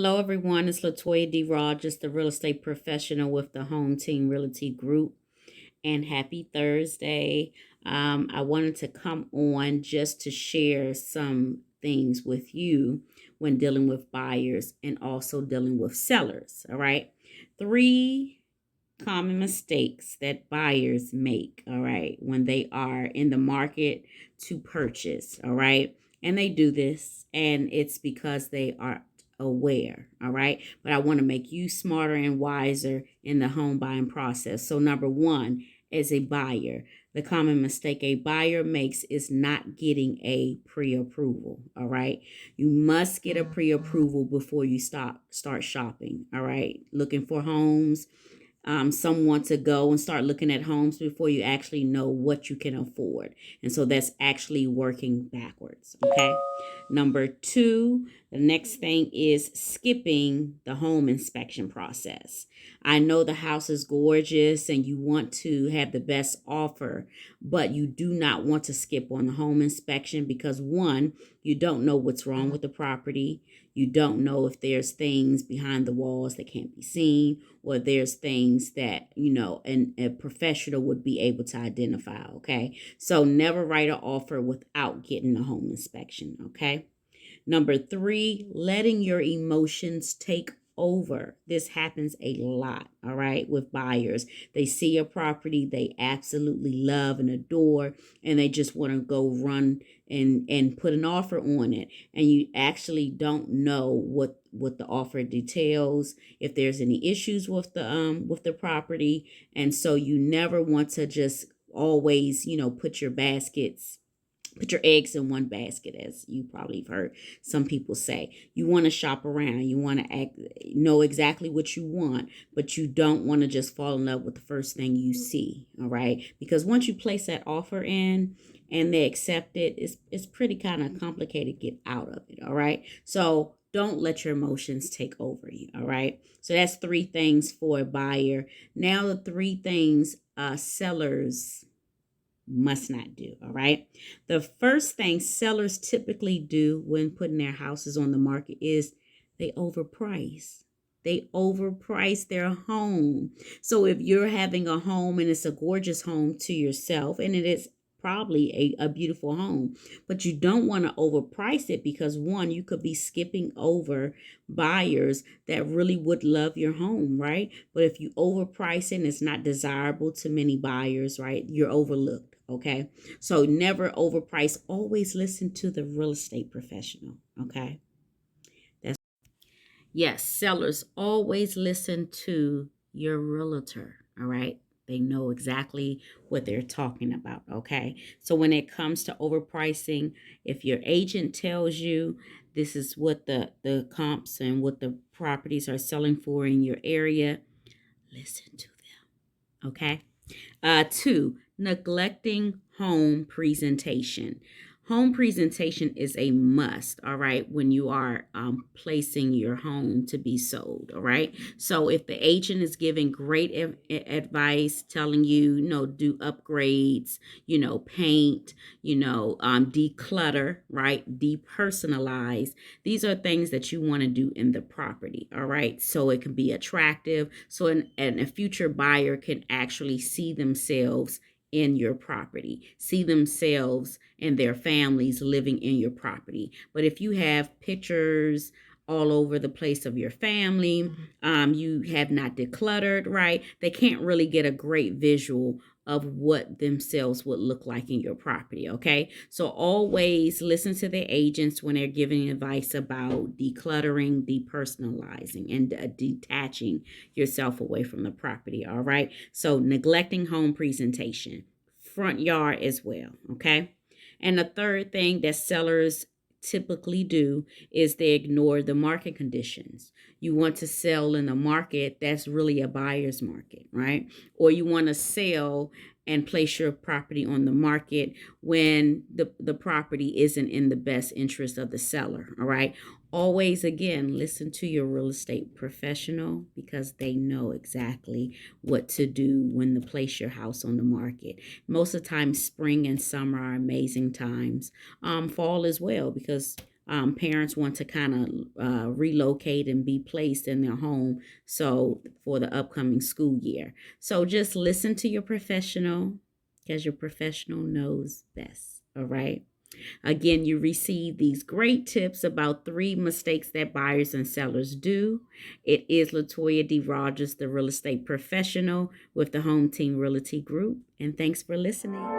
Hello, everyone. It's Latoya D. Rogers, the real estate professional with the Home Team Realty Group. And happy Thursday. I wanted to come on just to share some things with you when dealing with buyers and also dealing with sellers. All right. Three common mistakes that buyers make. All right. When they are in the market to purchase. All right. And they do this, and it's because they are aware. All right. But I want to make you smarter and wiser in the home buying process. So, number one, as a buyer, the common mistake a buyer makes is not getting a pre-approval. All right. You must get a pre-approval before you start shopping. All right. Looking for homes. Some want to go and start looking at homes before you actually know what you can afford. And so that's actually working backwards. Okay. Number two, the next thing is skipping the home inspection process. I know the house is gorgeous and you want to have the best offer, but you do not want to skip on the home inspection because one, you don't know what's wrong with the property. You don't know if there's things behind the walls that can't be seen, or there's things that, a professional would be able to identify. Okay. So never write an offer without getting a home inspection. Okay. Number three, letting your emotions take over. This happens a lot, all right, with buyers. They see a property they absolutely love and adore, and they just want to go run and put an offer on it. And you actually don't know what the offer details, if there's any issues with the property. And so you never want to just always, put your eggs in one basket, as you probably have heard some people say. You want to shop around. You want to know exactly what you want, but you don't want to just fall in love with the first thing you see. All right. Because once you place that offer in and they accept it, it's pretty kind of complicated to get out of it. All right. So don't let your emotions take over you. All right. So that's three things for a buyer. Now the three things sellers must not do. All right. The first thing sellers typically do when putting their houses on the market is they overprice. They overprice their home. So if you're having a home and it's a gorgeous home to yourself, and it is probably a beautiful home, but you don't want to overprice it because one, you could be skipping over buyers that really would love your home, right? But if you overprice it and it's not desirable to many buyers, right, you're overlooked. Okay. So never overprice. Always listen to the real estate professional. Okay. That's Yes, sellers always listen to your realtor. All right. They know exactly what they're talking about. Okay. So when it comes to overpricing, if your agent tells you this is what the comps and what the properties are selling for in your area, listen to them. Okay. Two, neglecting home presentation. Home presentation is a must, all right, when you are placing your home to be sold, all right? So if the agent is giving great advice, telling you, do upgrades, paint, declutter, right, depersonalize, these are things that you want to do in the property, all right? So it can be attractive, so a future buyer can actually see themselves in your property, see themselves and their families living in your property. But if you have pictures all over the place of your family, you have not decluttered, right? They can't really get a great visual of what themselves would look like in your property. Okay. So always listen to the agents when they're giving advice about decluttering, depersonalizing, and detaching yourself away from the property. All right. So neglecting home presentation, front yard as well. Okay. And the third thing that sellers typically do is they ignore the market conditions. You want to sell in a market that's really a buyer's market, right? Or you want to sell and place your property on the market when the property isn't in the best interest of the seller, all right? Always, again, listen to your real estate professional because they know exactly what to do when to place your house on the market. Most of the time, spring and summer are amazing times. Fall as well, because parents want to kind of relocate and be placed in their home. So for the upcoming school year. So just listen to your professional because your professional knows best. All right. Again, you receive these great tips about 3 mistakes that buyers and sellers do. It is Latoya D. Rogers, the real estate professional with the Home Team Realty Group. And thanks for listening.